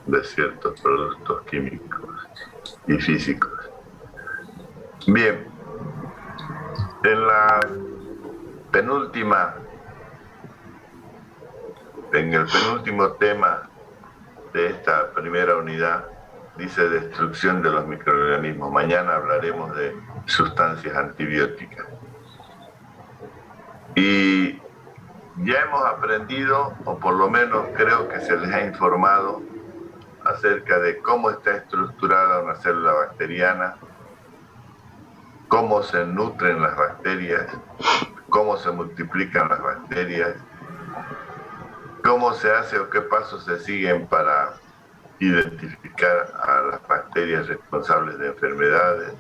de ciertos productos químicos y físicos. Bien, en penúltima, en el penúltimo tema de esta primera unidad, dice destrucción de los microorganismos. Mañana hablaremos de sustancias antibióticas. Y ya hemos aprendido, o por lo menos creo que se les ha informado, acerca de cómo está estructurada una célula bacteriana, cómo se nutren las bacterias, cómo se multiplican las bacterias, cómo se hace o qué pasos se siguen para identificar a las bacterias responsables de enfermedades,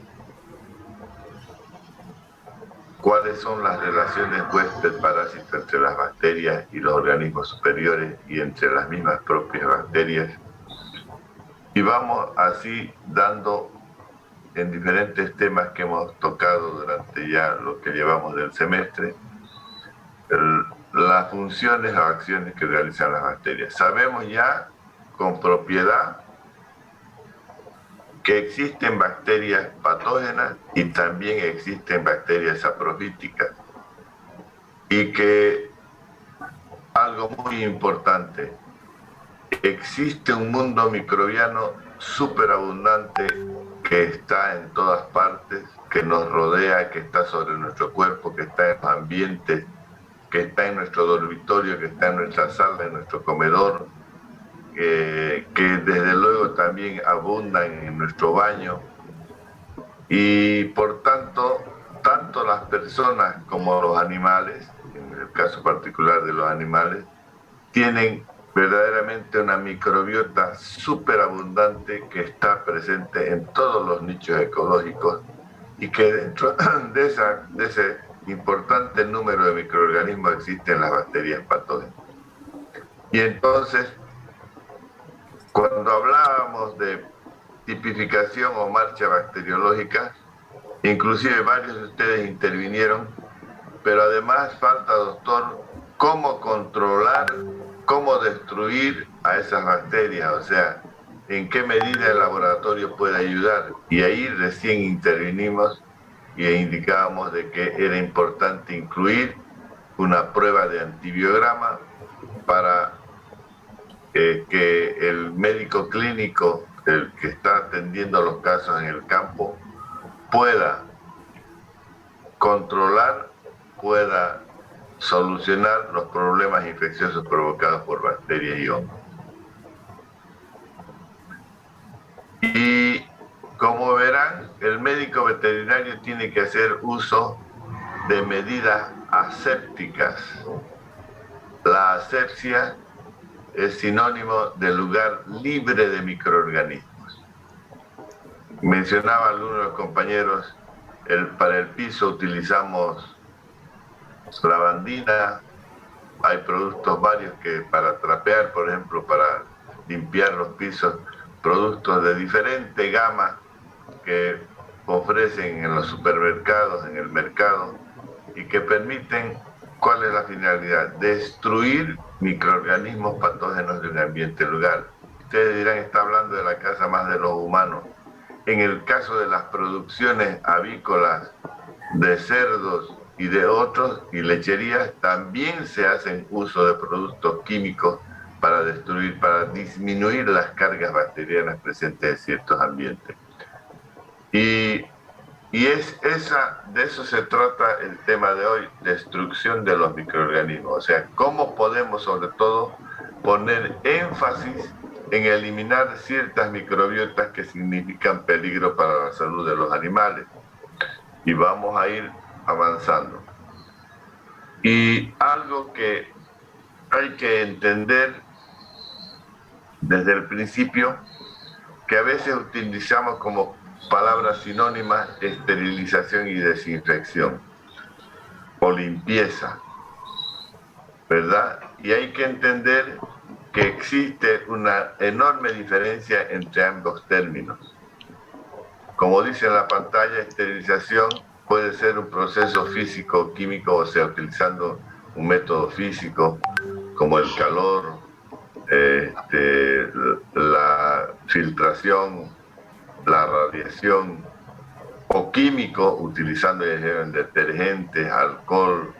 cuáles son las relaciones huésped-parásito entre las bacterias y los organismos superiores y entre las mismas propias bacterias. Y vamos así dando en diferentes temas que hemos tocado durante ya lo que llevamos del semestre, las funciones o acciones que realizan las bacterias. Sabemos ya con propiedad que existen bacterias patógenas y también existen bacterias saprofíticas. Y que algo muy importante, existe un mundo microbiano súper abundante que está en todas partes, que nos rodea, que está sobre nuestro cuerpo, que está en los ambientes, que está en nuestro dormitorio, que está en nuestra sala, en nuestro comedor, que desde luego también abundan en nuestro baño. Y por tanto, tanto las personas como los animales, en el caso particular de los animales, tienen verdaderamente una microbiota súper abundante que está presente en todos los nichos ecológicos y que dentro de ese importante número de microorganismos existen las bacterias patógenas. Y entonces, cuando hablábamos de tipificación o marcha bacteriológica, inclusive varios de ustedes intervinieron, pero además falta, doctor, cómo controlar, cómo destruir a esas bacterias, o sea, en qué medida el laboratorio puede ayudar. Y ahí recién intervinimos y indicábamos de que era importante incluir una prueba de antibiograma para que el médico clínico, el que está atendiendo los casos en el campo, pueda controlar, pueda solucionar los problemas infecciosos provocados por bacterias y hongos. Y como verán, el médico veterinario tiene que hacer uso de medidas asépticas. La asepsia es sinónimo de lugar libre de microorganismos. Mencionaba algunos de los compañeros, para el piso utilizamos lavandina, hay productos varios que para trapear, por ejemplo, para limpiar los pisos, productos de diferente gama que ofrecen en los supermercados, en el mercado, y que permiten, ¿cuál es la finalidad? Destruir microorganismos patógenos de un ambiente lugar. Ustedes dirán, está hablando de la casa más de los humanos. En el caso de las producciones avícolas de cerdos y de otros, y lecherías, también se hacen uso de productos químicos para destruir, para disminuir las cargas bacterianas presentes en ciertos ambientes. Y de eso se trata el tema de hoy, destrucción de los microorganismos. O sea, cómo podemos sobre todo poner énfasis en eliminar ciertas microbiotas que significan peligro para la salud de los animales. Y vamos a ir avanzando. Y algo que hay que entender desde el principio, que a veces utilizamos como palabras sinónimas esterilización y desinfección o limpieza, ¿verdad? Y hay que entender que existe una enorme diferencia entre ambos términos. Como dice en la pantalla, esterilización puede ser un proceso físico o químico, o sea, utilizando un método físico como el calor, filtración, la radiación, o químico, utilizando detergentes, alcohol,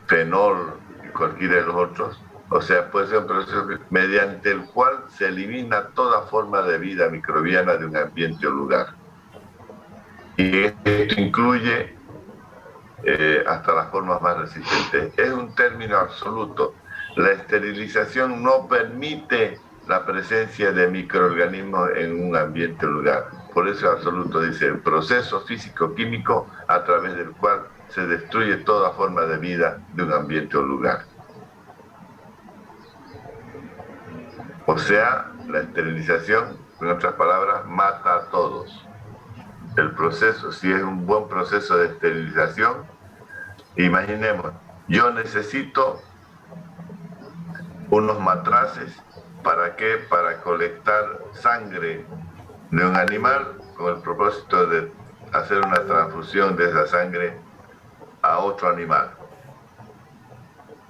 fenol y cualquiera de los otros. O sea, puede ser un proceso mediante el cual se elimina toda forma de vida microbiana de un ambiente o lugar. Y esto incluye hasta las formas más resistentes. Es un término absoluto. La esterilización no permite la presencia de microorganismos en un ambiente o lugar. Por eso es absoluto, dice, el proceso físico-químico a través del cual se destruye toda forma de vida de un ambiente o lugar. O sea, la esterilización, en otras palabras, mata a todos. El proceso, si es un buen proceso de esterilización, imaginemos, yo necesito unos matraces, ¿para qué? Para colectar sangre de un animal con el propósito de hacer una transfusión de esa sangre a otro animal.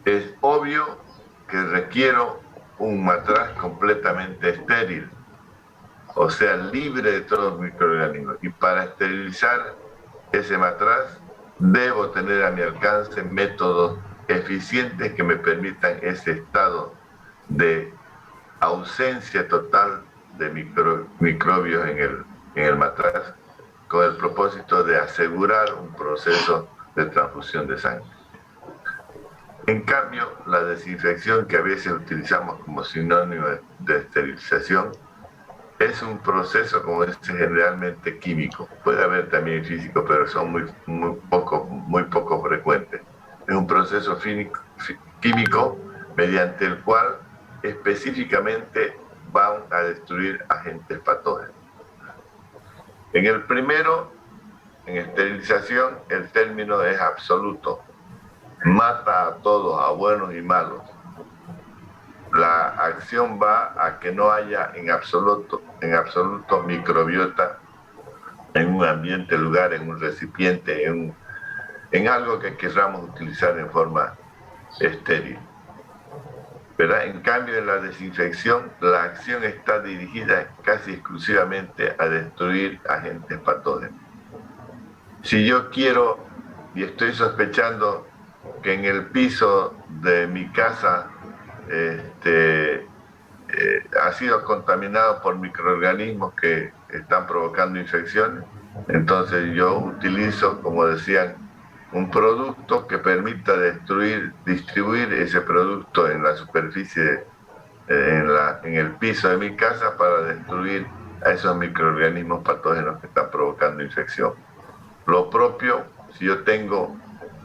Es obvio que requiero un matraz completamente estéril, o sea, libre de todos los microorganismos. Y para esterilizar ese matraz, debo tener a mi alcance métodos eficientes que me permitan ese estado de ausencia total de microbios en el matraz, con el propósito de asegurar un proceso de transfusión de sangre. En cambio, la desinfección, que a veces utilizamos como sinónimo de esterilización, es un proceso, como dice, generalmente químico. Puede haber también físico, pero son muy poco frecuentes. Es un proceso químico mediante el cual específicamente van a destruir agentes patógenos. En el primero, en esterilización, el término es absoluto. Mata a todos, a buenos y malos. La acción va a que no haya en absoluto microbiota en un ambiente, lugar, en un recipiente, en algo que queramos utilizar en forma estéril. ¿Verdad? En cambio, en la desinfección, la acción está dirigida casi exclusivamente a destruir agentes patógenos. Si yo quiero, y estoy sospechando que en el piso de mi casa ha sido contaminado por microorganismos que están provocando infecciones, entonces yo utilizo, como decían, un producto que permita distribuir ese producto en la superficie, en el piso de mi casa, para destruir a esos microorganismos patógenos que están provocando infección. Lo propio, si yo tengo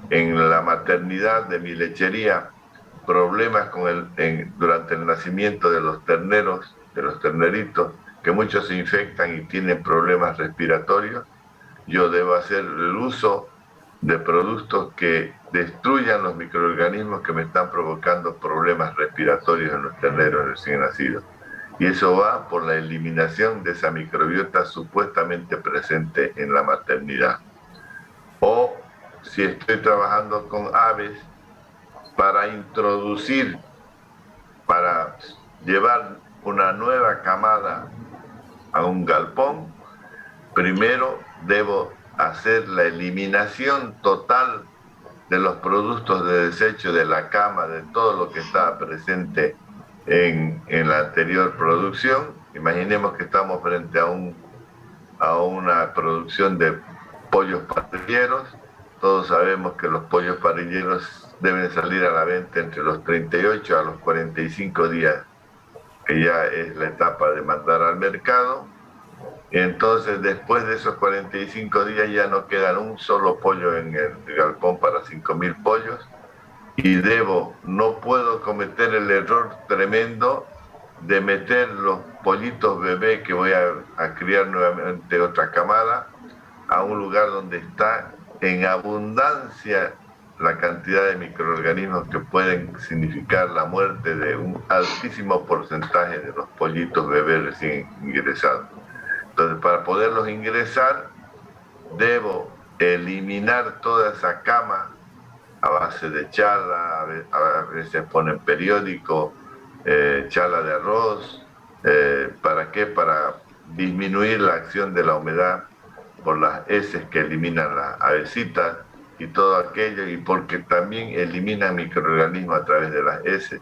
en la maternidad de mi lechería problemas durante el nacimiento de los terneros, de los terneritos, que muchos se infectan y tienen problemas respiratorios, yo debo hacer el uso de productos que destruyan los microorganismos que me están provocando problemas respiratorios en los terneros recién nacidos. Y eso va por la eliminación de esa microbiota supuestamente presente en la maternidad. O si estoy trabajando con aves, para introducir, para llevar una nueva camada a un galpón, primero debo hacer la eliminación total de los productos de desecho de la cama, de todo lo que estaba presente en la anterior producción. Imaginemos que estamos frente a una producción de pollos parrilleros. Todos sabemos que los pollos parrilleros deben salir a la venta entre los 38 a los 45 días, que ya es la etapa de mandar al mercado. Entonces, después de esos 45 días ya no queda un solo pollo en el galpón para 5.000 pollos, y no puedo cometer el error tremendo de meter los pollitos bebés que voy a criar nuevamente otra camada a un lugar donde está en abundancia la cantidad de microorganismos que pueden significar la muerte de un altísimo porcentaje de los pollitos bebés recién ingresados. Entonces, para poderlos ingresar, debo eliminar toda esa cama a base de chala, a veces ponen periódico, chala de arroz, para qué? Para disminuir la acción de la humedad por las heces que eliminan las avesitas y todo aquello, y porque también eliminan microorganismos a través de las heces.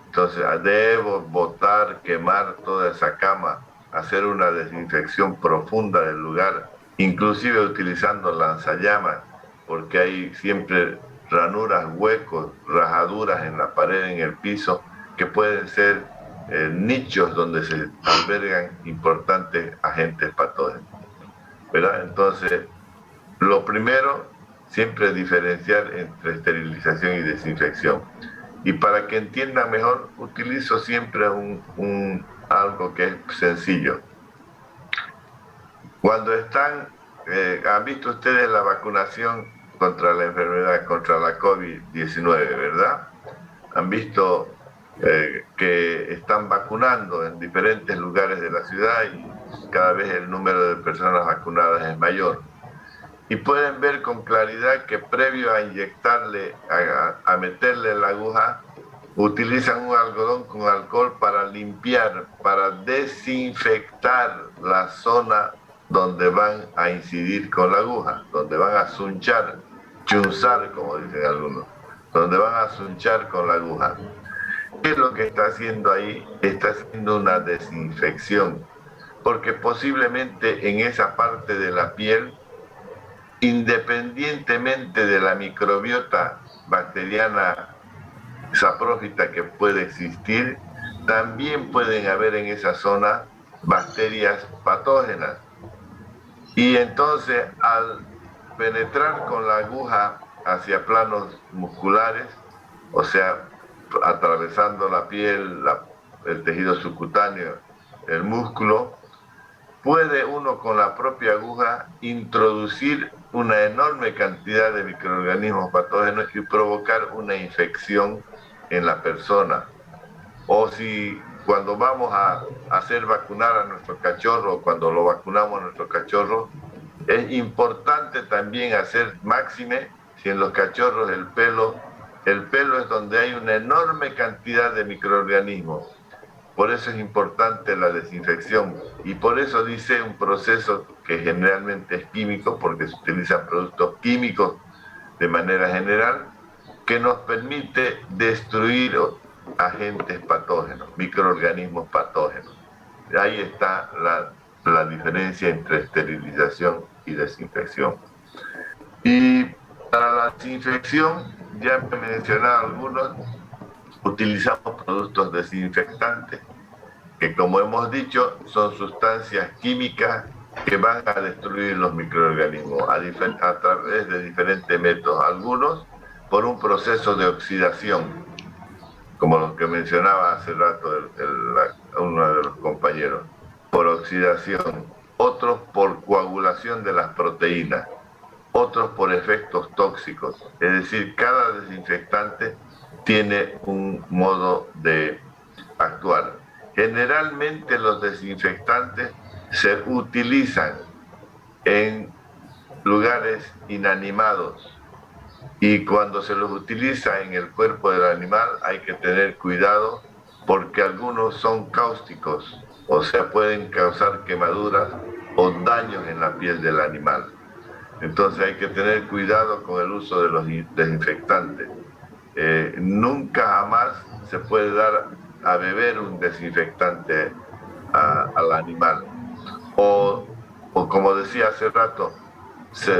Entonces, debo botar, quemar toda esa cama, hacer una desinfección profunda del lugar, inclusive utilizando lanzallamas, porque hay siempre ranuras, huecos, rajaduras en la pared, en el piso, que pueden ser nichos donde se albergan importantes agentes patógenos, ¿verdad? Entonces, lo primero, siempre es diferenciar entre esterilización y desinfección. Y para que entiendan mejor, utilizo siempre algo que es sencillo. Cuando han visto ustedes la vacunación contra la enfermedad, contra la COVID-19, ¿verdad? Han visto que están vacunando en diferentes lugares de la ciudad y cada vez el número de personas vacunadas es mayor. Y pueden ver con claridad que previo a inyectarle, a meterle la aguja, utilizan un algodón con alcohol para limpiar, para desinfectar la zona donde van a incidir con la aguja, donde van a chunzar, como dicen algunos, donde van a sunchar con la aguja. ¿Qué es lo que está haciendo ahí? Está haciendo una desinfección, porque posiblemente en esa parte de la piel, independientemente de la microbiota bacteriana saprófita que puede existir, también pueden haber en esa zona bacterias patógenas. Y entonces, al penetrar con la aguja hacia planos musculares, o sea, atravesando la piel, el tejido subcutáneo, el músculo, puede uno con la propia aguja introducir una enorme cantidad de microorganismos patógenos y provocar una infección en la persona. O si cuando vamos a hacer vacunar a nuestro cachorro, cuando lo vacunamos a nuestro cachorro, es importante también hacer máxime si en los cachorros el pelo es donde hay una enorme cantidad de microorganismos. Por eso es importante la desinfección y por eso dice un proceso que generalmente es químico, porque se utilizan productos químicos de manera general, que nos permite destruir agentes patógenos, microorganismos patógenos. Ahí está la diferencia entre esterilización y desinfección. Y para la desinfección, ya me mencionado algunos, utilizamos productos desinfectantes, que como hemos dicho, son sustancias químicas que van a destruir los microorganismos a través de diferentes métodos. Algunos por un proceso de oxidación, como lo que mencionaba hace rato uno de los compañeros, por oxidación. Otros por coagulación de las proteínas. Otros por efectos tóxicos. Es decir, cada desinfectante tiene un modo de actuar. Generalmente los desinfectantes se utilizan en lugares inanimados y cuando se los utiliza en el cuerpo del animal hay que tener cuidado porque algunos son cáusticos, o sea, pueden causar quemaduras o daños en la piel del animal. Entonces hay que tener cuidado con el uso de los desinfectantes. Nunca jamás se puede dar a beber un desinfectante al animal. O como decía hace rato,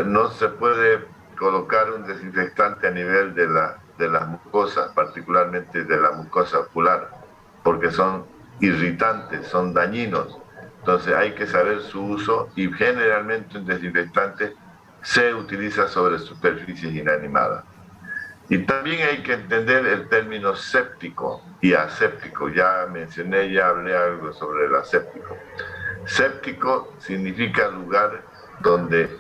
no se puede colocar un desinfectante a nivel de las mucosas, particularmente de la mucosa ocular, porque son irritantes, son dañinos. Entonces hay que saber su uso y generalmente un desinfectante se utiliza sobre superficies inanimadas. Y también hay que entender el término séptico y aséptico. Ya mencioné, ya hablé algo sobre el aséptico. Séptico significa lugar donde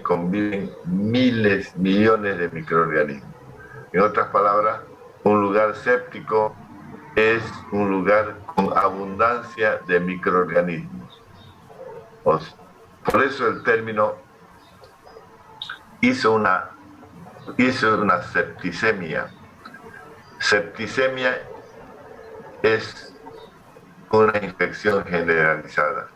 conviven miles, millones de microorganismos. En otras palabras, un lugar séptico es un lugar con abundancia de microorganismos. Por eso el término hizo una septicemia. Septicemia es una infección generalizada.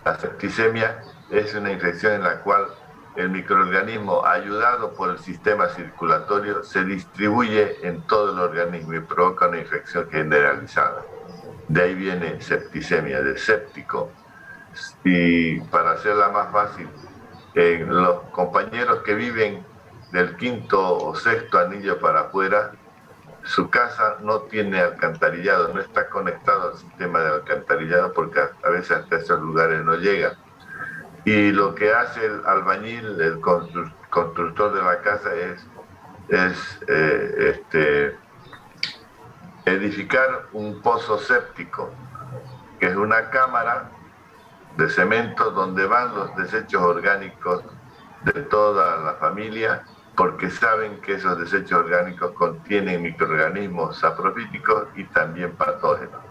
La septicemia es una infección en la cual el microorganismo, ayudado por el sistema circulatorio, se distribuye en todo el organismo y provoca una infección generalizada. De ahí viene septicemia, de séptico. Y para hacerla más fácil, los compañeros que viven del quinto o sexto anillo para afuera, su casa no tiene alcantarillado, no está conectado al sistema de alcantarillado porque a veces hasta esos lugares no llega. Y lo que hace el albañil, el constructor de la casa es edificar un pozo séptico, que es una cámara de cemento donde van los desechos orgánicos de toda la familia, porque saben que esos desechos orgánicos contienen microorganismos saprofíticos y también patógenos.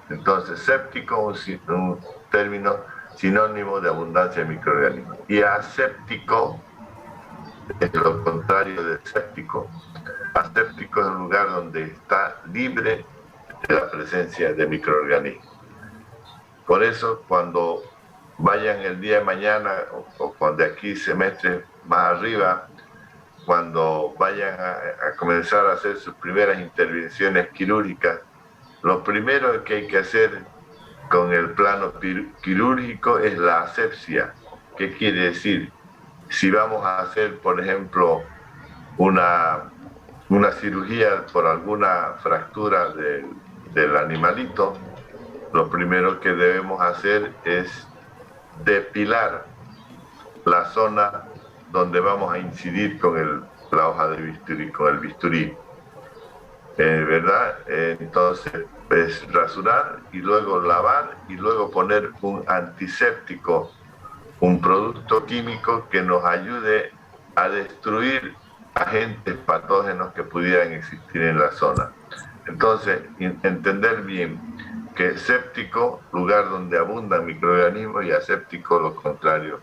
Entonces, séptico es un término sinónimo de abundancia de microorganismos. Y aséptico es lo contrario de séptico. Aséptico es un lugar donde está libre de la presencia de microorganismos. Por eso, cuando vayan el día de mañana o cuando de aquí semestre más arriba, cuando vayan a comenzar a hacer sus primeras intervenciones quirúrgicas, lo primero que hay que hacer con el plano quirúrgico es la asepsia. ¿Qué quiere decir? Si vamos a hacer, por ejemplo, una cirugía por alguna fractura del animalito, lo primero que debemos hacer es depilar la zona donde vamos a incidir con la hoja de bisturí, con el bisturí. ¿Verdad? Entonces, es rasurar y luego lavar y luego poner un antiséptico, un producto químico que nos ayude a destruir agentes patógenos que pudieran existir en la zona. Entonces, entender bien que séptico, lugar donde abundan microorganismos, y aséptico, lo contrario.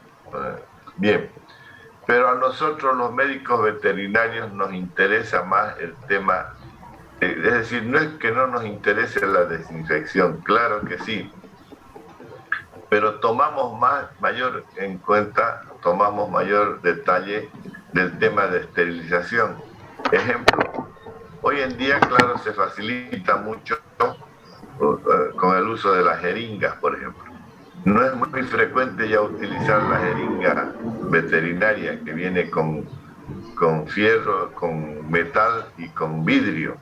Bien, pero a nosotros los médicos veterinarios nos interesa más el tema, es decir, no es que no nos interese la desinfección, claro que sí, pero tomamos mayor en cuenta, tomamos mayor detalle del tema de esterilización. Ejemplo, hoy en día, claro, se facilita mucho con el uso de las jeringas, por ejemplo. No es muy frecuente ya utilizar la jeringa veterinaria que viene con fierro, con metal y con vidrio,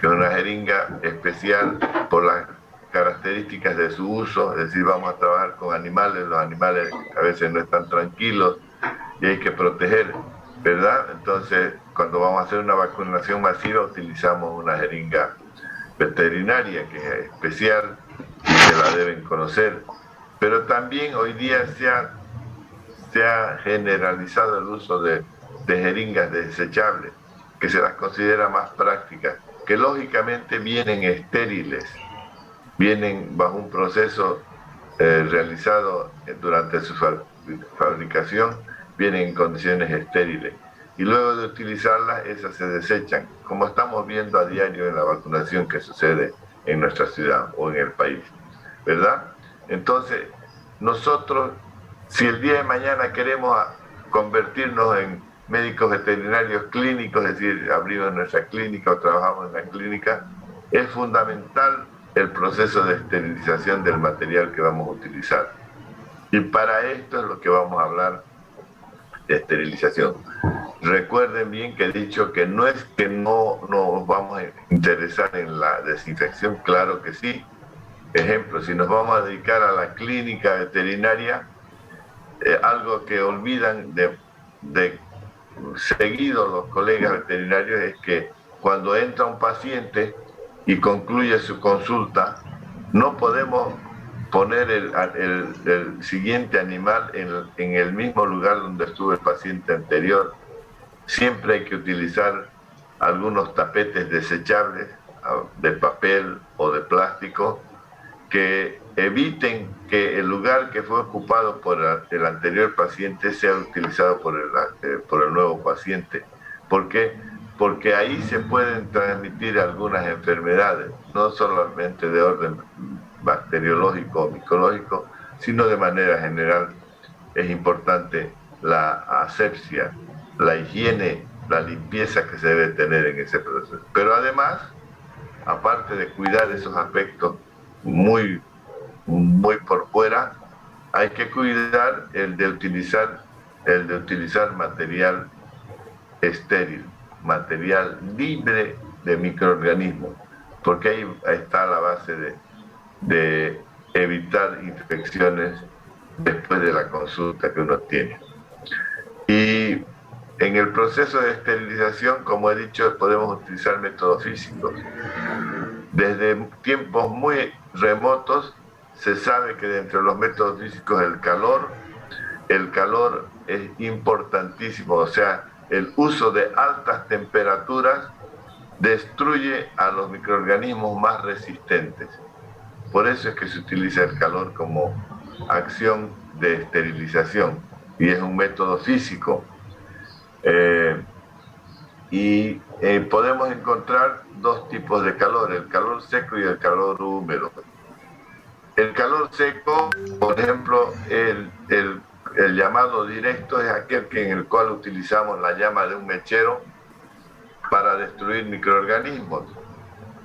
que es una jeringa especial por las características de su uso, es decir, vamos a trabajar con animales, los animales a veces no están tranquilos y hay que proteger, ¿verdad? Entonces, cuando vamos a hacer una vacunación masiva, utilizamos una jeringa veterinaria que es especial y que la deben conocer. Pero también hoy día se ha generalizado el uso de jeringas desechables, que se las considera más prácticas, que lógicamente vienen estériles, vienen bajo un proceso realizado durante su fabricación, vienen en condiciones estériles. Y luego de utilizarlas, esas se desechan, como estamos viendo a diario en la vacunación que sucede en nuestra ciudad o en el país, ¿verdad? Entonces, nosotros, si el día de mañana queremos convertirnos en médicos veterinarios clínicos, es decir, abrimos nuestra clínica o trabajamos en la clínica, es fundamental el proceso de esterilización del material que vamos a utilizar. Y para esto es lo que vamos a hablar de esterilización. Recuerden bien que he dicho que no es que no nos vamos a interesar en la desinfección, claro que sí. Ejemplo, si nos vamos a dedicar a la clínica veterinaria, algo que olvidan de seguido los colegas veterinarios es que cuando entra un paciente y concluye su consulta, no podemos poner el siguiente animal en el mismo lugar donde estuvo el paciente anterior. Siempre hay que utilizar algunos tapetes desechables de papel o de plástico que eviten que el lugar que fue ocupado por el anterior paciente sea utilizado por el nuevo paciente. ¿Por qué? Porque ahí se pueden transmitir algunas enfermedades, no solamente de orden bacteriológico o micológico, sino de manera general es importante la asepsia, la higiene, la limpieza que se debe tener en ese proceso. Pero además, aparte de cuidar esos aspectos muy, muy por fuera, hay que cuidar el de utilizar material estéril, material libre de microorganismos, porque ahí está la base de evitar infecciones después de la consulta que uno tiene. Y en el proceso de esterilización, como he dicho, podemos utilizar métodos físicos. Desde tiempos muy remotos se sabe que dentro de los métodos físicos el calor es importantísimo, o sea, el uso de altas temperaturas destruye a los microorganismos más resistentes. Por eso es que se utiliza el calor como acción de esterilización y es un método físico. Podemos encontrar dos tipos de calor, el calor seco y el calor húmedo. El calor seco, por ejemplo, el llamado directo es aquel en el cual utilizamos la llama de un mechero para destruir microorganismos.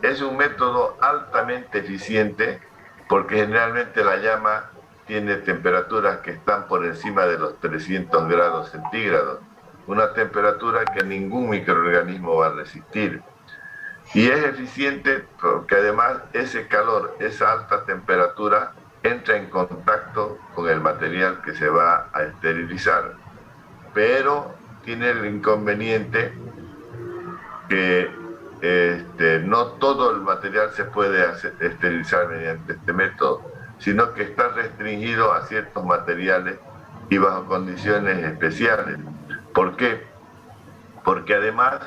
Es un método altamente eficiente porque generalmente la llama tiene temperaturas que están por encima de los 300 grados centígrados, una temperatura que ningún microorganismo va a resistir. Y es eficiente porque además ese calor, esa alta temperatura, entra en contacto con el material que se va a esterilizar. Pero tiene el inconveniente que no todo el material se puede esterilizar mediante este método, sino que está restringido a ciertos materiales y bajo condiciones especiales. ¿Por qué? Porque además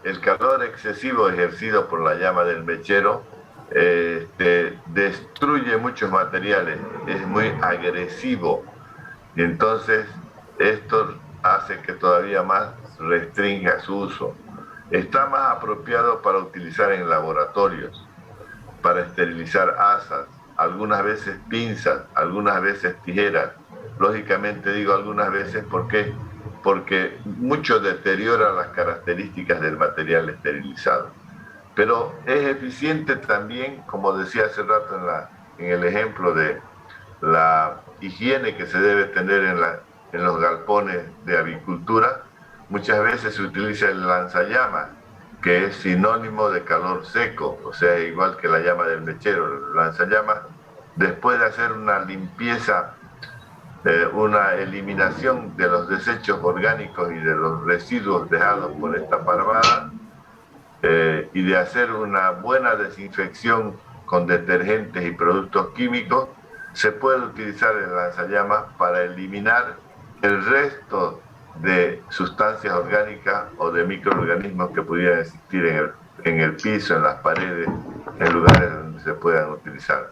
el calor excesivo ejercido por la llama del mechero destruye muchos materiales, es muy agresivo y entonces esto hace que todavía más restrinja su uso. Está más apropiado para utilizar en laboratorios, para esterilizar asas, algunas veces pinzas, algunas veces tijeras. Lógicamente digo algunas veces porque mucho deteriora las características del material esterilizado. Pero es eficiente también, como decía hace rato en el ejemplo de la higiene que se debe tener en los galpones de avicultura. Muchas veces se utiliza el lanzallamas, que es sinónimo de calor seco, o sea, igual que la llama del mechero. El lanzallamas, después de hacer una limpieza, una eliminación de los desechos orgánicos y de los residuos dejados por esta parvada, y de hacer una buena desinfección con detergentes y productos químicos, se puede utilizar el lanzallamas para eliminar el resto de sustancias orgánicas o de microorganismos que pudieran existir en el piso, en las paredes, en lugares donde se puedan utilizar.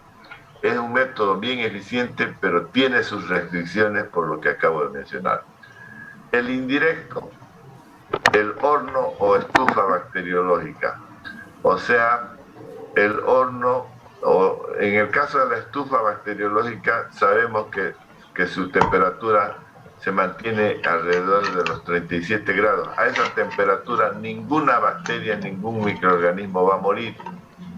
Es un método bien eficiente, pero tiene sus restricciones por lo que acabo de mencionar. El indirecto, el horno o estufa bacteriológica, o sea, el horno, o en el caso de la estufa bacteriológica, sabemos que su temperatura se mantiene alrededor de los 37 grados. A esa temperatura ninguna bacteria, ningún microorganismo va a morir.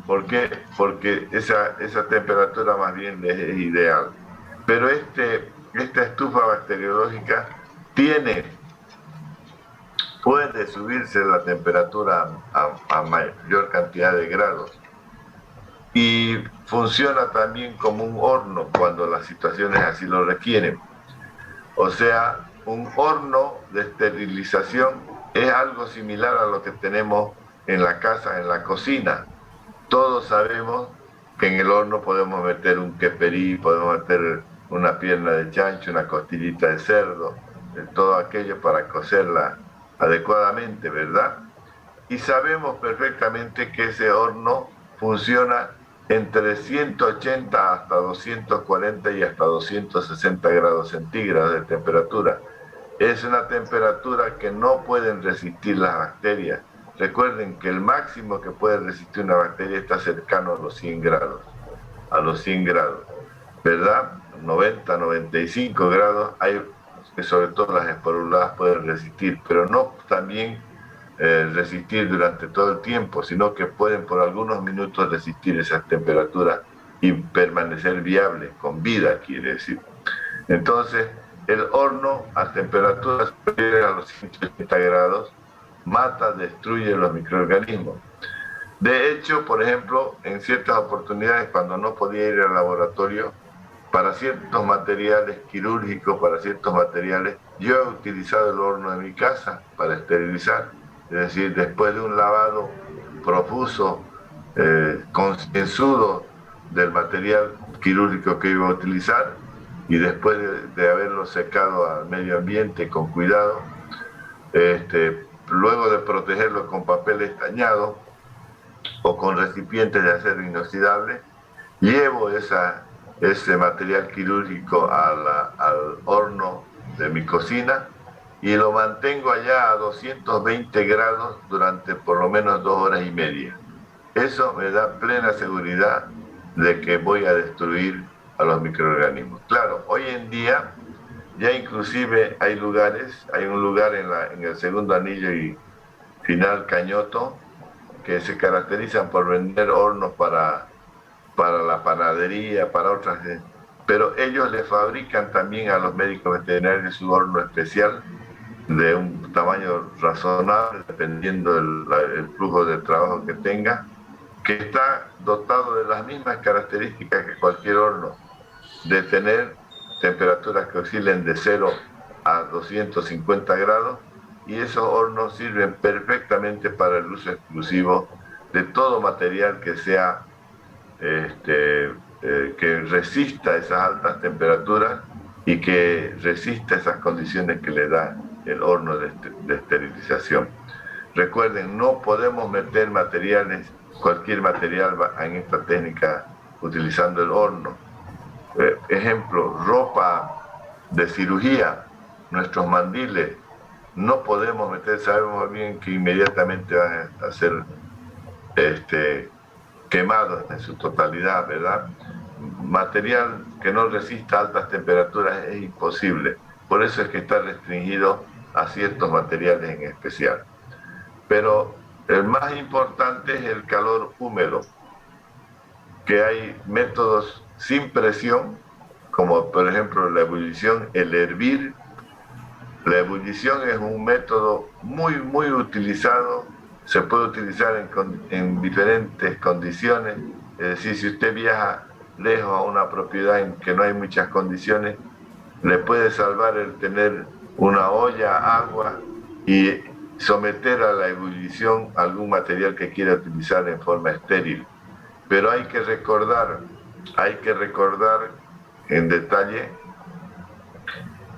¿Por qué? Porque esa temperatura más bien es ideal. Pero esta estufa bacteriológica puede subirse la temperatura a mayor cantidad de grados. Y funciona también como un horno cuando las situaciones así lo requieren. O sea, un horno de esterilización es algo similar a lo que tenemos en la casa, en la cocina. Todos sabemos que en el horno podemos meter un queperí, podemos meter una pierna de chancho, una costillita de cerdo, todo aquello para cocerla adecuadamente, ¿verdad? Y sabemos perfectamente que ese horno funciona entre 180 hasta 240 y hasta 260 grados centígrados de temperatura. Es una temperatura que no pueden resistir las bacterias. Recuerden que el máximo que puede resistir una bacteria está cercano a los 100 grados. a los 100 grados, ¿verdad? 90, 95 grados, hay que sobre todo las esporuladas pueden resistir, pero no también resistir durante todo el tiempo, sino que pueden por algunos minutos resistir esas temperaturas y permanecer viables, con vida quiere decir. Entonces, el horno a temperaturas superiores a los 180 grados mata, destruye los microorganismos. De hecho, por ejemplo, en ciertas oportunidades, cuando no podía ir al laboratorio, para ciertos materiales quirúrgicos, para ciertos materiales, yo he utilizado el horno de mi casa para esterilizar. Es decir, después de un lavado profuso, concienzudo del material quirúrgico que iba a utilizar, y después de haberlo secado al medio ambiente con cuidado, luego de protegerlo con papel estañado o con recipientes de acero inoxidable, llevo ese material quirúrgico al horno de mi cocina y lo mantengo allá a 220 grados durante por lo menos 2 horas y media. Eso me da plena seguridad de que voy a destruir a los microorganismos. Claro, hoy en día ya inclusive hay lugares, hay un lugar en el segundo anillo y final Cañoto que se caracterizan por vender hornos para la panadería, para otras, pero ellos le fabrican también a los médicos veterinarios su horno especial de un tamaño razonable, dependiendo el flujo de trabajo que tenga, que está dotado de las mismas características que cualquier horno, de tener temperaturas que oscilen de 0 a 250 grados, y esos hornos sirven perfectamente para el uso exclusivo de todo material que sea que resista esas altas temperaturas y que resista esas condiciones que le da el horno de esterilización. Recuerden, no podemos meter materiales, cualquier material en esta técnica utilizando el horno. Ejemplo, ropa de cirugía, nuestros mandiles, no podemos meter, sabemos bien que inmediatamente van a ser quemados en su totalidad, ¿verdad? Material que no resista altas temperaturas es imposible. Por eso es que está restringido a ciertos materiales en especial. Pero el más importante es el calor húmedo, que hay métodos sin presión, como por ejemplo la ebullición, el hervir. La ebullición es un método muy utilizado, se puede utilizar en diferentes condiciones, es decir, si usted viaja lejos a una propiedad en que no hay muchas condiciones, le puede salvar el tener una olla, agua y someter a la ebullición algún material que quiera utilizar en forma estéril. Pero hay que recordar en detalle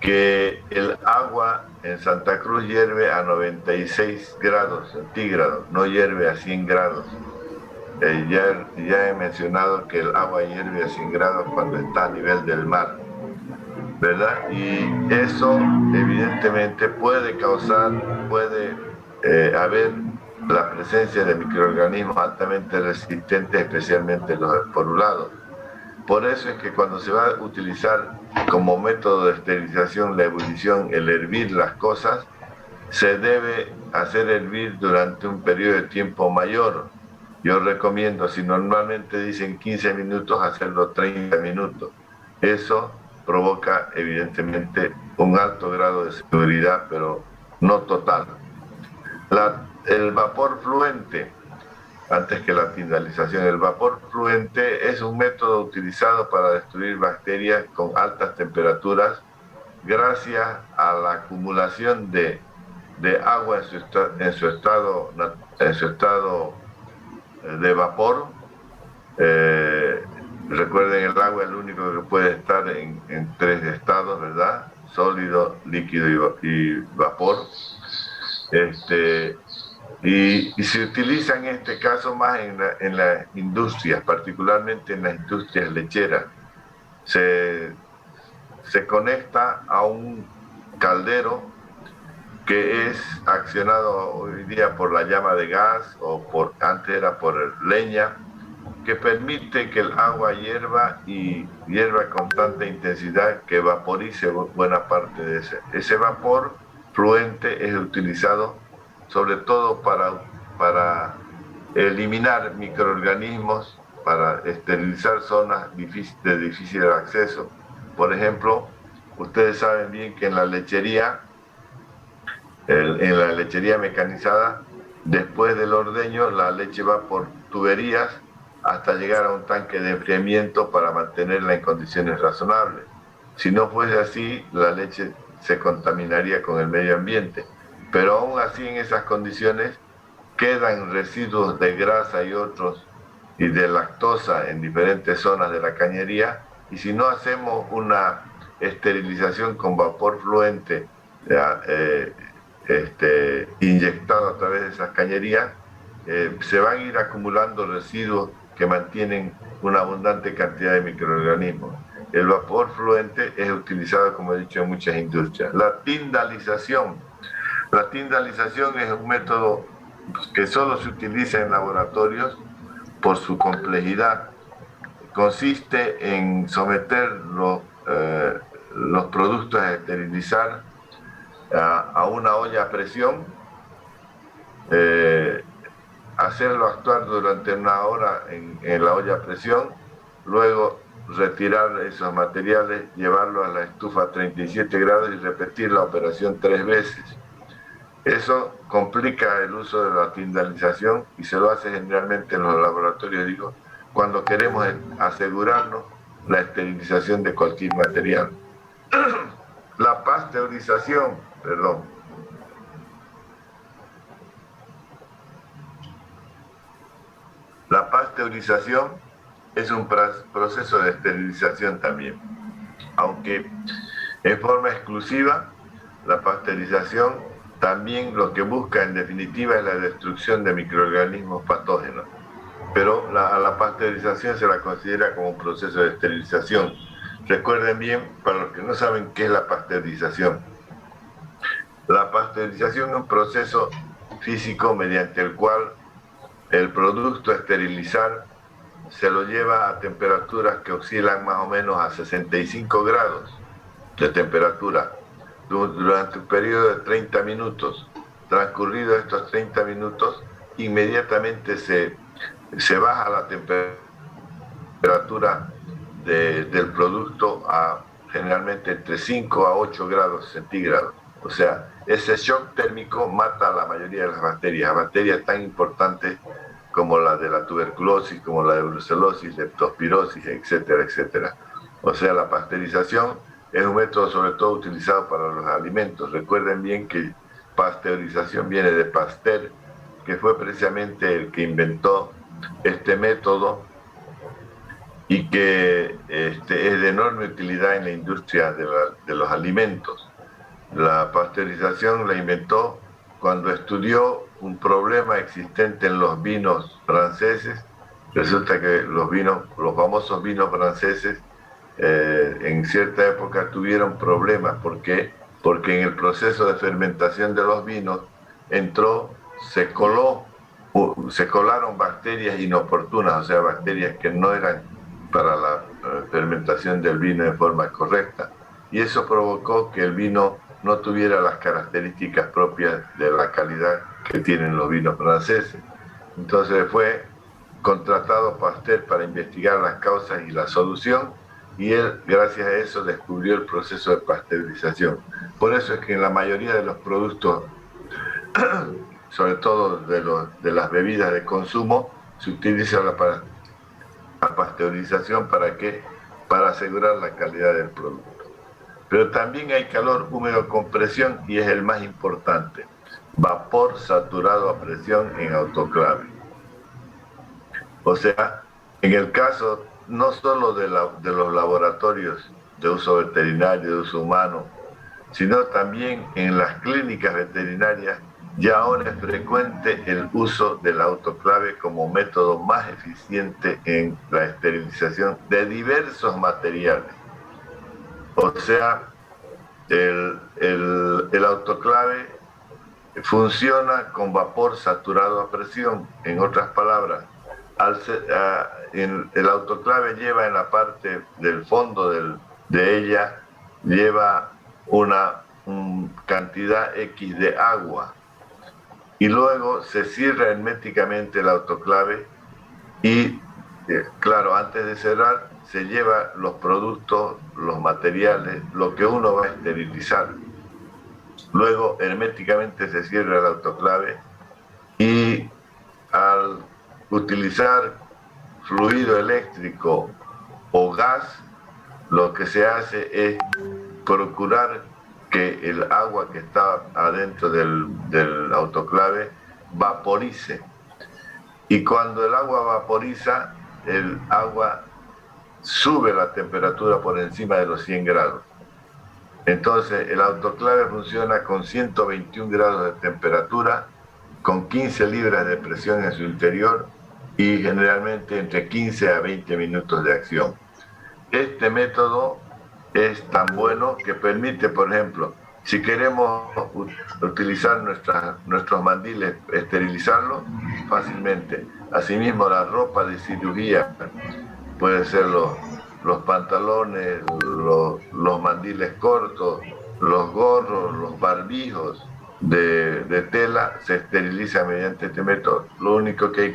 que el agua en Santa Cruz hierve a 96 grados centígrados, no hierve a 100 grados. Ya he mencionado que el agua hierve a 100 grados cuando está a nivel del mar, ¿verdad? Y eso evidentemente puede haber la presencia de microorganismos altamente resistentes, especialmente los esporulados. Por eso es que cuando se va a utilizar como método de esterilización la ebullición, el hervir las cosas, se debe hacer hervir durante un periodo de tiempo mayor. Yo recomiendo, si normalmente dicen 15 minutos, hacerlo 30 minutos. Eso provoca evidentemente un alto grado de seguridad, pero no total. El vapor fluente, antes que la finalización, el vapor fluente es un método utilizado para destruir bacterias con altas temperaturas gracias a la acumulación de agua en su estado de vapor. Recuerden, el agua es el único que puede estar en 3 estados, ¿verdad? Sólido, líquido y vapor. Y se utiliza en este caso más en las industrias, particularmente en las industrias lecheras. Se conecta a un caldero que es accionado hoy día por la llama de gas o antes era por leña, que permite que el agua hierva con tanta intensidad que vaporice buena parte de ese vapor fluente. Es utilizado sobre todo para eliminar microorganismos, para esterilizar zonas de difícil acceso. Por ejemplo, ustedes saben bien que en la lechería mecanizada, después del ordeño, la leche va por tuberías hasta llegar a un tanque de enfriamiento para mantenerla en condiciones razonables. Si no fuese así, la leche se contaminaría con el medio ambiente. Pero aún así, en esas condiciones, quedan residuos de grasa y de lactosa en diferentes zonas de la cañería, y si no hacemos una esterilización con vapor fluente, eh, inyectado a través de esas cañerías, se van a ir acumulando residuos que mantienen una abundante cantidad de microorganismos. El vapor fluente es utilizado, como he dicho, en muchas industrias. La tindalización es un método que solo se utiliza en laboratorios por su complejidad. Consiste en someter los productos a esterilizar a una olla a presión, eh, hacerlo actuar durante una hora en la olla a presión, luego retirar esos materiales, llevarlo a la estufa a 37 grados y repetir la operación 3 veces. Eso complica el uso de la tindalización y se lo hace generalmente en los laboratorios, digo, cuando queremos asegurarnos la esterilización de cualquier material. La pasteurización, perdón. La pasteurización es un proceso de esterilización también, aunque en forma exclusiva. La pasteurización también lo que busca en definitiva es la destrucción de microorganismos patógenos, pero a la pasteurización se la considera como un proceso de esterilización. Recuerden bien, para los que no saben qué es la pasteurización es un proceso físico mediante el cual el producto a esterilizar se lo lleva a temperaturas que oscilan más o menos a 65 grados de temperatura durante un periodo de 30 minutos. Transcurridos estos 30 minutos, inmediatamente se baja la temperatura del producto a generalmente entre 5 a 8 grados centígrados. O sea, ese shock térmico mata a la mayoría de las bacterias tan importantes como la de la tuberculosis, como la de brucelosis, leptospirosis, etcétera, etcétera. O sea, la pasteurización es un método sobre todo utilizado para los alimentos. Recuerden bien que pasteurización viene de Pasteur, que fue precisamente el que inventó este método y que es de enorme utilidad en la industria de los alimentos. La pasteurización la inventó cuando estudió un problema existente en los vinos franceses. Resulta que los famosos vinos franceses, en cierta época tuvieron problemas. ¿Por qué? Porque en el proceso de fermentación de los vinos se colaron bacterias inoportunas, o sea, bacterias que no eran para la fermentación del vino de forma correcta. Y eso provocó que el vino no tuviera las características propias de la calidad que tienen los vinos franceses. Entonces fue contratado Pasteur para investigar las causas y la solución, y él, gracias a eso, descubrió el proceso de pasteurización. Por eso es que en la mayoría de los productos, sobre todo de las bebidas de consumo, se utiliza la pasteurización. ¿Para qué? Para asegurar la calidad del producto. Pero también hay calor húmedo con presión, y es el más importante: vapor saturado a presión en autoclave. O sea, en el caso no solo de los laboratorios de uso veterinario, de uso humano, sino también en las clínicas veterinarias, ya ahora es frecuente el uso del autoclave como método más eficiente en la esterilización de diversos materiales. O sea, el autoclave funciona con vapor saturado a presión. En otras palabras, el autoclave lleva en la parte del fondo de ella, lleva una cantidad X de agua. Y luego se cierra herméticamente el autoclave y, claro, antes de cerrar, se lleva los productos, los materiales, lo que uno va a esterilizar. Luego, herméticamente se cierra el autoclave y al utilizar fluido eléctrico o gas, lo que se hace es procurar que el agua que está adentro del autoclave vaporice. Y cuando el agua vaporiza, el agua sube la temperatura por encima de los 100 grados. Entonces el autoclave funciona con 121 grados de temperatura, con 15 libras de presión en su interior y generalmente entre 15 a 20 minutos de acción. Este método es tan bueno que permite, por ejemplo, si queremos utilizar nuestros mandiles, esterilizarlos fácilmente. Asimismo, la ropa de cirugía, puede ser los pantalones, los mandiles cortos, los gorros, los barbijos de tela, se esteriliza mediante este método. Lo único que hay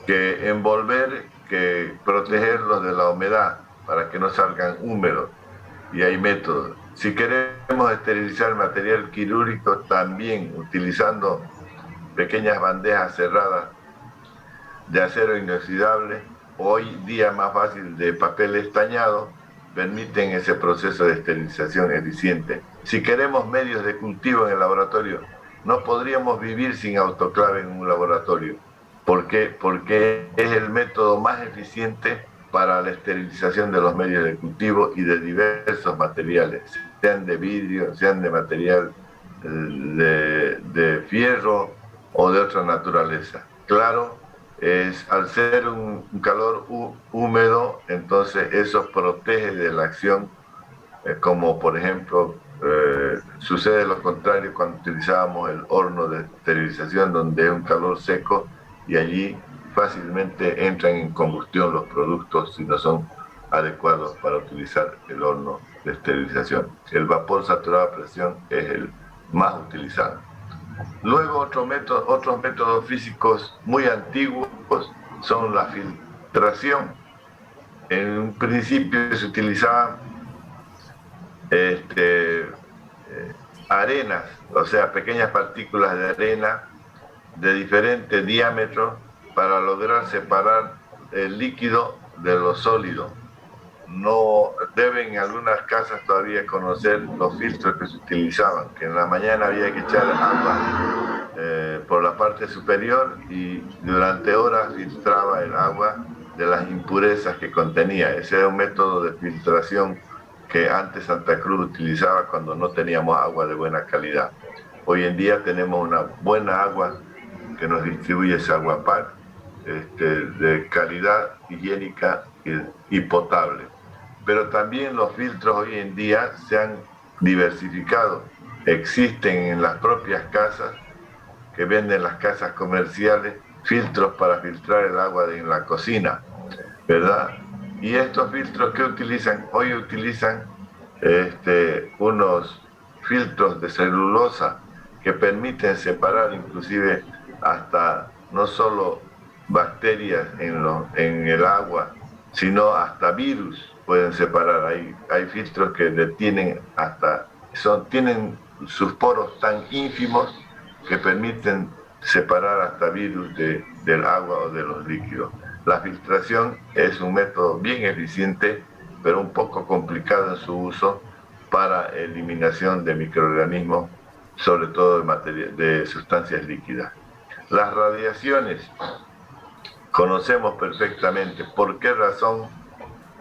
que envolver, que protegerlos de la humedad para que no salgan húmedos. Y hay métodos. Si queremos esterilizar material quirúrgico, también utilizando pequeñas bandejas cerradas de acero inoxidable, hoy día más fácil de papel estañado, permiten ese proceso de esterilización eficiente. Si queremos medios de cultivo en el laboratorio, no podríamos vivir sin autoclave en un laboratorio. ¿Por qué? Porque es el método más eficiente para la esterilización de los medios de cultivo y de diversos materiales, sean de vidrio, sean de material de fierro o de otra naturaleza. Claro, al ser un calor húmedo, entonces eso protege de la acción, como por ejemplo sucede lo contrario cuando utilizábamos el horno de esterilización, donde es un calor seco y allí fácilmente entran en combustión los productos si no son adecuados para utilizar el horno de esterilización. El vapor saturado a presión es el más utilizado. Luego otros métodos físicos muy antiguos son la filtración. En un principio se utilizaban arenas, o sea, pequeñas partículas de arena de diferente diámetro para lograr separar el líquido de lo sólido. No deben algunas casas todavía conocer los filtros que se utilizaban, que en la mañana había que echar agua por la parte superior y durante horas filtraba el agua de las impurezas que contenía. Ese era un método de filtración que antes Santa Cruz utilizaba cuando no teníamos agua de buena calidad. Hoy en día tenemos una buena agua que nos distribuye Saguapac, de calidad higiénica y potable. Pero también los filtros hoy en día se han diversificado. Existen en las propias casas, que venden las casas comerciales, filtros para filtrar el agua en la cocina, ¿verdad? Y estos filtros que utilizan, hoy utilizan unos filtros de celulosa que permiten separar inclusive hasta no solo bacterias en el agua, sino hasta virus pueden separar. Hay filtros que detienen tienen sus poros tan ínfimos que permiten separar hasta virus del agua o de los líquidos. La filtración es un método bien eficiente, pero un poco complicado en su uso para eliminación de microorganismos, sobre todo de sustancias líquidas. Las radiaciones, conocemos perfectamente por qué razón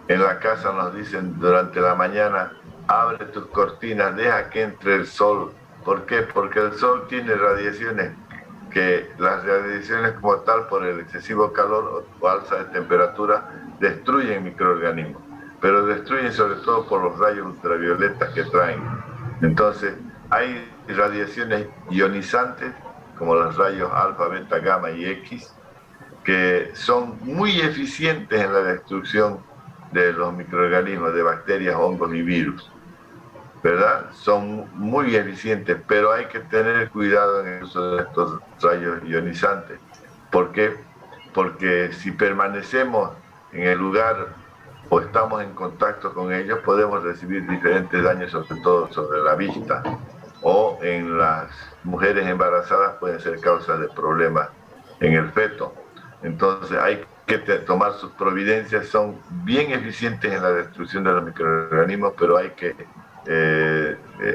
en la casa nos dicen durante la mañana: abre tus cortinas, deja que entre el sol. ¿Por qué? Porque el sol tiene radiaciones, que las radiaciones como tal, por el excesivo calor o alza de temperatura, destruyen microorganismos, pero destruyen sobre todo por los rayos ultravioletas que traen. Entonces hay radiaciones ionizantes como los rayos alfa, beta, gamma y X, que son muy eficientes en la destrucción de los microorganismos, de bacterias, hongos y virus, ¿verdad? Son muy eficientes, pero hay que tener cuidado en el uso de estos rayos ionizantes. ¿Por qué? Porque si permanecemos en el lugar o estamos en contacto con ellos, podemos recibir diferentes daños, sobre todo sobre la vista, o en las mujeres embarazadas pueden ser causa de problemas en el feto. Entonces hay que tomar sus providencias, son bien eficientes en la destrucción de los microorganismos, pero hay que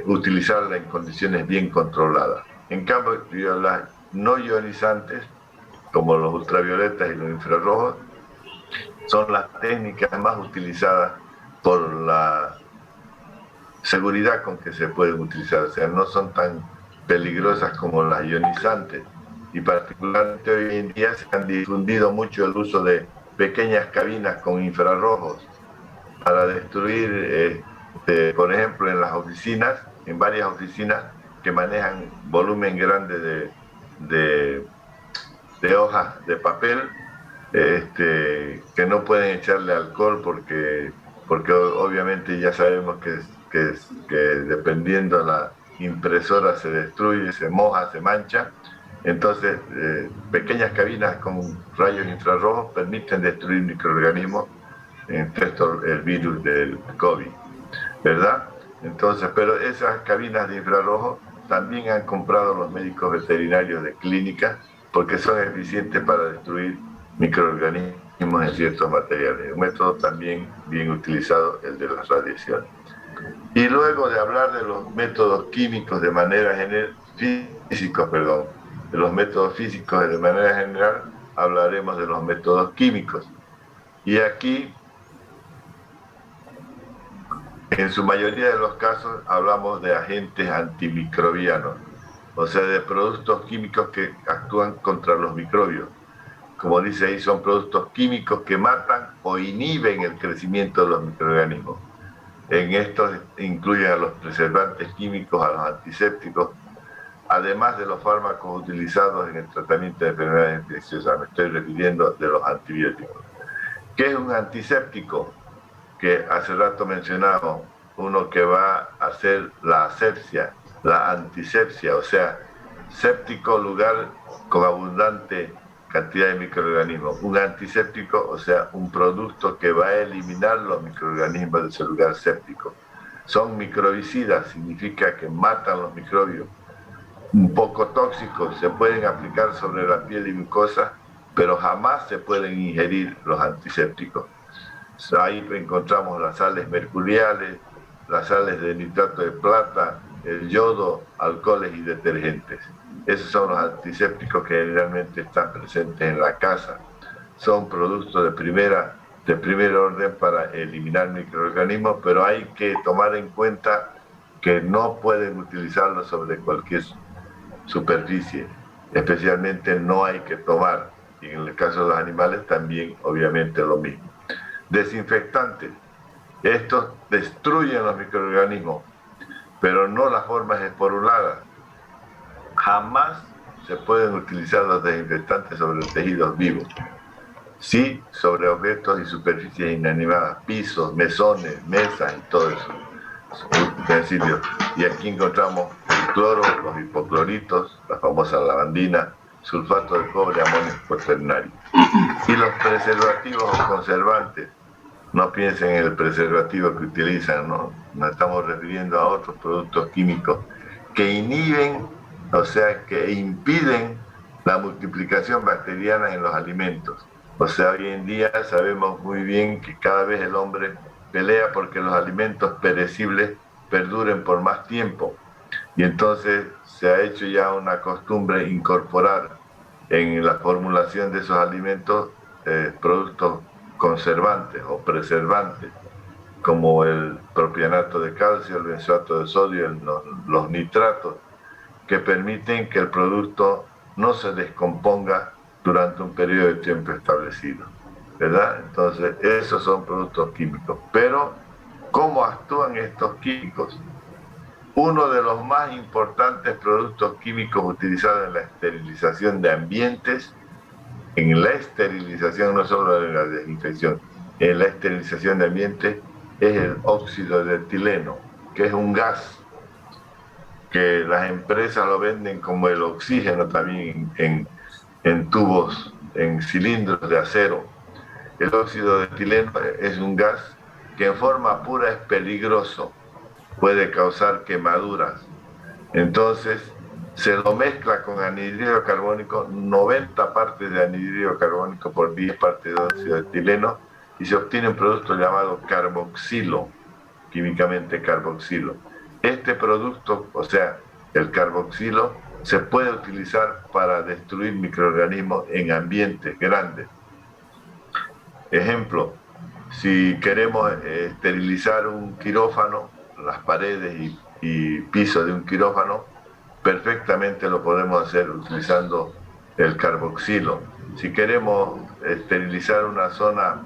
utilizarla en condiciones bien controladas. En cambio, las no ionizantes, como los ultravioletas y los infrarrojos, son las técnicas más utilizadas por la seguridad con que se pueden utilizar, o sea, no son tan peligrosas como las ionizantes. Y particularmente hoy en día se han difundido mucho el uso de pequeñas cabinas con infrarrojos para destruir, por ejemplo, en las oficinas, en varias oficinas que manejan volumen grande de hojas de papel, que no pueden echarle alcohol porque obviamente ya sabemos que dependiendo la impresora se destruye, se moja, se mancha. Entonces, pequeñas cabinas con rayos infrarrojos permiten destruir microorganismos, en texto el virus del COVID, ¿verdad? Entonces, pero esas cabinas de infrarrojo también han comprado los médicos veterinarios de clínicas porque son eficientes para destruir microorganismos en ciertos materiales. Un método también bien utilizado, el de las radiaciones. Y luego de hablar de los métodos químicos de manera general, físicos, perdón, de los métodos físicos de manera general, hablaremos de los métodos químicos. Y aquí, en su mayoría de los casos, hablamos de agentes antimicrobianos, o sea, de productos químicos que actúan contra los microbios. Como dice ahí, son productos químicos que matan o inhiben el crecimiento de los microorganismos. En estos incluyen a los preservantes químicos, a los antisépticos, además de los fármacos utilizados en el tratamiento de enfermedades infecciosas. Me estoy refiriendo de los antibióticos. ¿Qué es un antiséptico? Que hace rato mencionamos, uno que va a hacer la asepsia, la antisepsia, o sea, séptico, lugar con abundante cantidad de microorganismos. Un antiséptico, o sea, un producto que va a eliminar los microorganismos de ese lugar séptico. Son microbicidas, significa que matan los microbios. Un poco tóxicos, se pueden aplicar sobre la piel y mucosa, pero jamás se pueden ingerir los antisépticos. Ahí encontramos las sales mercuriales, las sales de nitrato de plata, el yodo, alcoholes y detergentes. Esos son los antisépticos que generalmente están presentes en la casa. Son productos de primer orden para eliminar microorganismos, pero hay que tomar en cuenta que no pueden utilizarlos sobre cualquier superficie. Especialmente no hay que tomar, y en el caso de los animales también obviamente lo mismo. Desinfectantes. Estos destruyen los microorganismos, pero no las formas esporuladas. Jamás se pueden utilizar los desinfectantes sobre tejidos vivos. Sí, sobre objetos y superficies inanimadas, pisos, mesones, mesas y todo eso. Utensilios. Y aquí encontramos el cloro, los hipocloritos, la famosa lavandina, sulfato de cobre, amonio cuaternario. Y los preservativos o conservantes. No piensen en el preservativo que utilizan, ¿no? Nos estamos refiriendo a otros productos químicos que inhiben, o sea, que impiden la multiplicación bacteriana en los alimentos. O sea, hoy en día sabemos muy bien que cada vez el hombre pelea porque los alimentos perecibles perduren por más tiempo. Y entonces se ha hecho ya una costumbre incorporar en la formulación de esos alimentos productos conservantes o preservantes, como el propianato de calcio, el benzoato de sodio, los nitratos, que permiten que el producto no se descomponga durante un periodo de tiempo establecido, ¿verdad? Entonces, esos son productos químicos. Pero, ¿cómo actúan estos químicos? Uno de los más importantes productos químicos utilizados en la esterilización de ambientes en la esterilización, no solo en la desinfección, en la esterilización de ambiente, es el óxido de etileno, que es un gas que las empresas lo venden como el oxígeno también en tubos, en cilindros de acero. El óxido de etileno es un gas que en forma pura es peligroso, puede causar quemaduras. Entonces, se lo mezcla con anhidrido carbónico, 90 partes de anhidrido carbónico por 10 partes de óxido de etileno, y se obtiene un producto llamado carboxilo, químicamente carboxilo. Este producto, o sea, el carboxilo, se puede utilizar para destruir microorganismos en ambientes grandes. Ejemplo, si queremos esterilizar un quirófano, las paredes y piso de un quirófano, perfectamente lo podemos hacer utilizando el carboxilo. Si queremos esterilizar una zona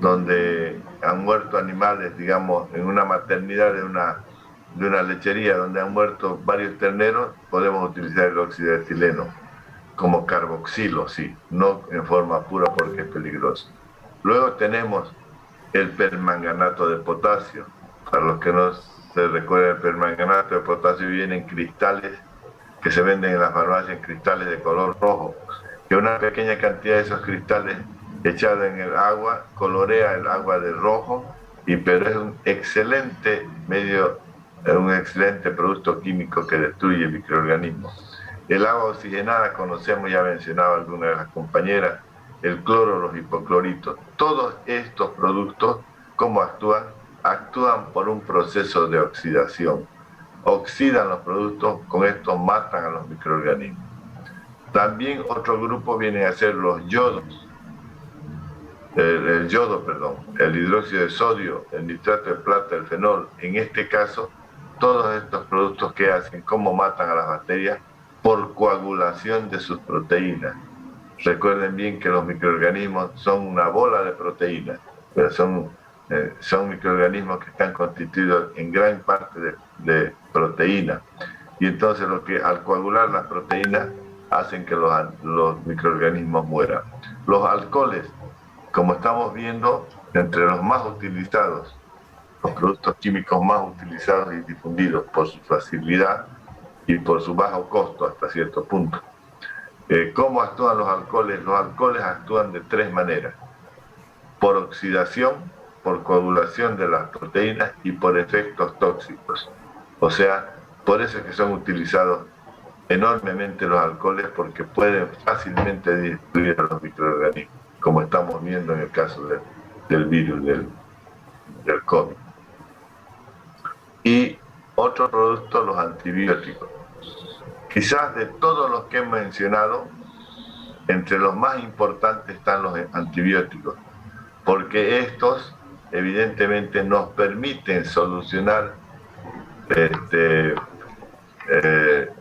donde han muerto animales, digamos, en una maternidad de una lechería donde han muerto varios terneros, podemos utilizar el óxido de etileno como carboxilo, sí, no en forma pura porque es peligroso. Luego tenemos el permanganato de potasio. Para los que no se recuerdan, el permanganato de potasio viene en cristales que se venden en las farmacias en cristales de color rojo, que una pequeña cantidad de esos cristales echada en el agua colorea el agua de rojo, pero es un excelente medio, un excelente producto químico que destruye microorganismos. El agua oxigenada, conocemos, ya mencionaba alguna de las compañeras, el cloro, los hipocloritos. Todos estos productos, ¿cómo actúan? Actúan por un proceso de oxidación. Oxidan los productos, con esto matan a los microorganismos. También otro grupo viene a ser los yodos, el yodo, perdón, el hidróxido de sodio, el nitrato de plata, el fenol. En este caso, todos estos productos que hacen, cómo matan a las bacterias por coagulación de sus proteínas. Recuerden bien que los microorganismos son una bola de proteínas, pero son microorganismos que están constituidos en gran parte de proteínas. Y entonces al coagular las proteínas hacen que los microorganismos mueran. Los alcoholes, como estamos viendo, entre los más utilizados, los productos químicos más utilizados y difundidos por su facilidad y por su bajo costo hasta cierto punto. ¿Cómo actúan los alcoholes? Los alcoholes actúan de tres maneras: por oxidación, por coagulación de las proteínas y por efectos tóxicos. O sea, por eso es que son utilizados enormemente los alcoholes, porque pueden fácilmente destruir a los microorganismos, como estamos viendo en el caso del virus del COVID. Y otro producto, los antibióticos. Quizás de todos los que he mencionado, entre los más importantes están los antibióticos, porque estos evidentemente nos permiten solucionar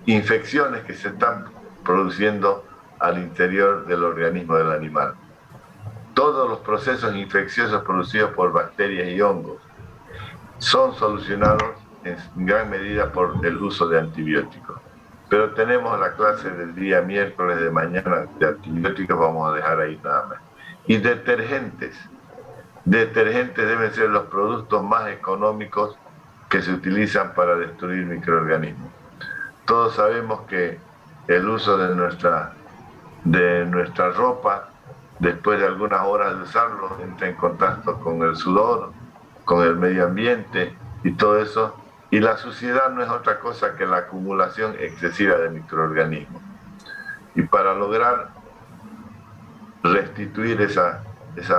infecciones que se están produciendo al interior del organismo del animal. Todos los procesos infecciosos producidos por bacterias y hongos son solucionados en gran medida por el uso de antibióticos. Pero tenemos la clase del día miércoles de mañana de antibióticos, vamos a dejar ahí nada más. Y detergentes. Detergentes deben ser los productos más económicos que se utilizan para destruir microorganismos. Todos sabemos que el uso de nuestra ropa, después de algunas horas de usarlo, entra en contacto con el sudor, con el medio ambiente y todo eso. Y la suciedad no es otra cosa que la acumulación excesiva de microorganismos. Y para lograr restituir esa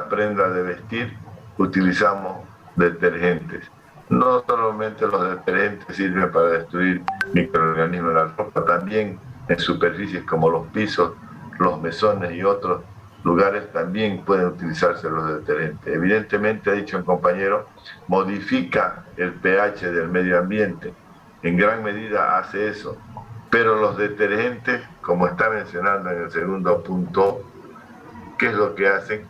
prenda de vestir, utilizamos detergentes. No solamente los detergentes sirven para destruir microorganismos en la ropa, también en superficies como los pisos, los mesones y otros lugares también pueden utilizarse los detergentes. Evidentemente, ha dicho un compañero, modifica el pH del medio ambiente. En gran medida hace eso. Pero los detergentes, como está mencionando en el segundo punto, ¿qué es lo que hacen?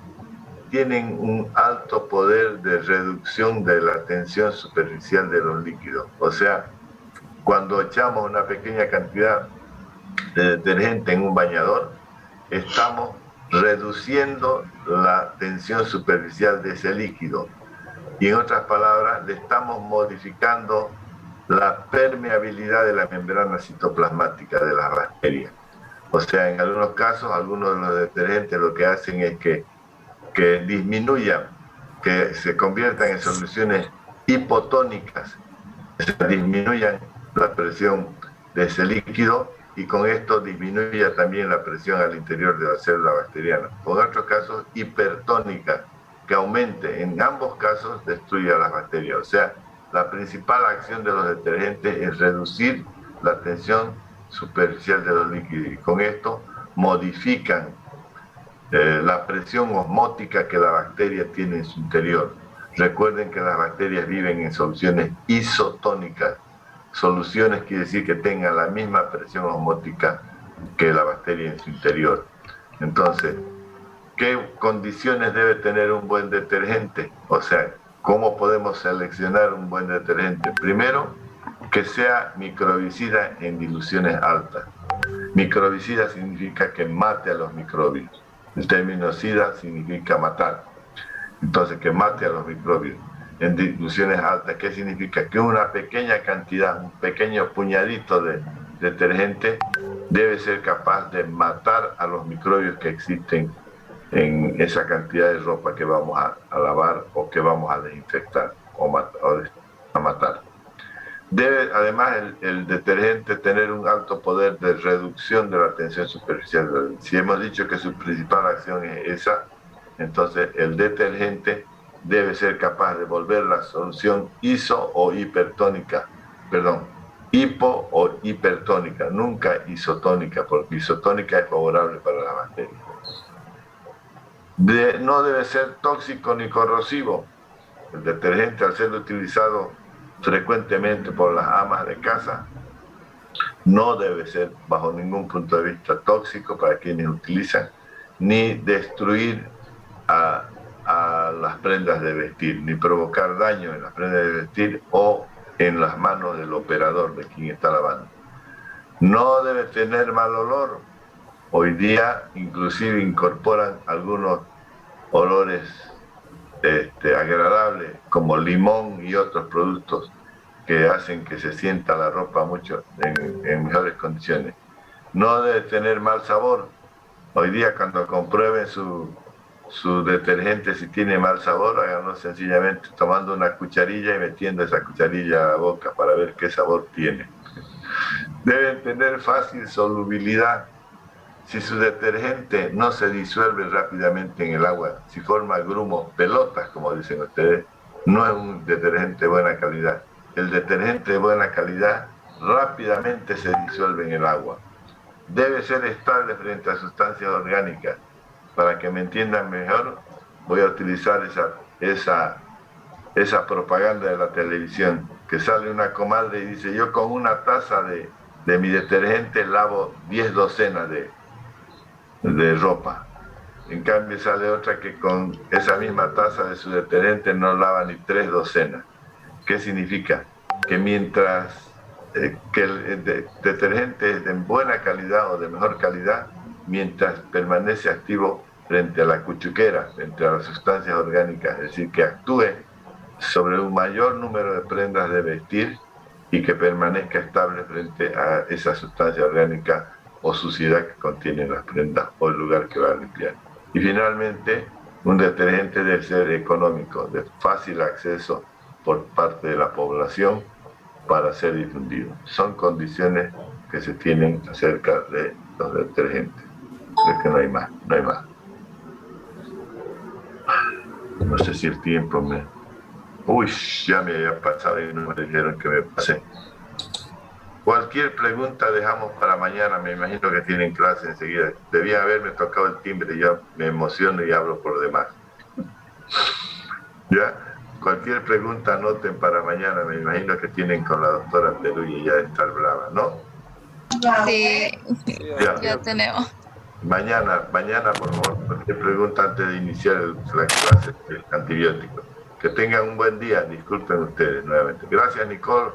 Tienen un alto poder de reducción de la tensión superficial de los líquidos. O sea, cuando echamos una pequeña cantidad de detergente en un bañador, estamos reduciendo la tensión superficial de ese líquido. Y en otras palabras, le estamos modificando la permeabilidad de la membrana citoplasmática de las bacterias. O sea, en algunos casos, algunos de los detergentes lo que hacen es que disminuyan, que se conviertan en soluciones hipotónicas, que disminuyan la presión de ese líquido y con esto disminuya también la presión al interior de la célula bacteriana. Con otros casos, hipertónica, que aumente. En ambos casos destruye a las bacterias. O sea, la principal acción de los detergentes es reducir la tensión superficial de los líquidos y con esto modifican la presión osmótica que la bacteria tiene en su interior. Recuerden que las bacterias viven en soluciones isotónicas. Soluciones quiere decir que tengan la misma presión osmótica que la bacteria en su interior. Entonces, ¿qué condiciones debe tener un buen detergente? O sea, ¿cómo podemos seleccionar un buen detergente? Primero, que sea microbicida en diluciones altas. Microbicida significa que mate a los microbios. El término sida significa matar. Entonces, que mate a los microbios en diluciones altas. ¿Qué significa? Que una pequeña cantidad, un pequeño puñadito de detergente debe ser capaz de matar a los microbios que existen en esa cantidad de ropa que vamos a lavar o que vamos a desinfectar o a matar. Debe además el detergente tener un alto poder de reducción de la tensión superficial. Si hemos dicho que su principal acción es esa, entonces el detergente debe ser capaz de volver la solución iso o hipertónica, perdón, hipo o hipertónica, nunca isotónica, porque isotónica es favorable para la bacteria. No debe ser tóxico ni corrosivo. El detergente, al ser utilizado frecuentemente por las amas de casa, no debe ser bajo ningún punto de vista tóxico para quienes utilizan, ni destruir a las prendas de vestir, ni provocar daño en las prendas de vestir o en las manos del operador, de quien está lavando. No debe tener mal olor. Hoy día inclusive incorporan algunos olores agradables como limón y otros productos que hacen que se sienta la ropa mucho en mejores condiciones. No debe tener mal sabor. Hoy día cuando comprueben su detergente si tiene mal sabor, háganlo sencillamente tomando una cucharilla y metiendo esa cucharilla a la boca para ver qué sabor tiene. Deben tener fácil solubilidad. Si su detergente no se disuelve rápidamente en el agua, si forma grumos, pelotas, como dicen ustedes, no es un detergente de buena calidad. El detergente de buena calidad rápidamente se disuelve en el agua. Debe ser estable frente a sustancias orgánicas. Para que me entiendan mejor, voy a utilizar esa propaganda de la televisión, que sale una comadre y dice, yo con una taza de mi detergente lavo 10 docenas de ropa. En cambio sale otra que con esa misma taza de su detergente no lava ni 3 docenas. ¿Qué significa? Que mientras que el detergente es de buena calidad o de mejor calidad, mientras permanece activo frente a la cuchuquera, frente a las sustancias orgánicas, es decir, que actúe sobre un mayor número de prendas de vestir y que permanezca estable frente a esa sustancia orgánica o suciedad que contienen las prendas o el lugar que va a limpiar. Y finalmente, un detergente debe ser económico, de fácil acceso por parte de la población para ser difundido. Son condiciones que se tienen acerca de los detergentes. Creo que no hay más. No sé si el tiempo me... Uy, ya me había pasado y no me dijeron que me pasé. Cualquier pregunta dejamos para mañana, me imagino que tienen clase enseguida. Debía haberme tocado el timbre, ya me emociono y hablo por demás. ¿Ya? Cualquier pregunta anoten para mañana, me imagino que tienen con la doctora Teruya ya de estar brava, ¿no? Sí, ya tenemos. Mañana, por favor, cualquier pregunta antes de iniciar la clase del antibiótico. Que tengan un buen día, disculpen ustedes nuevamente. Gracias, Nicole.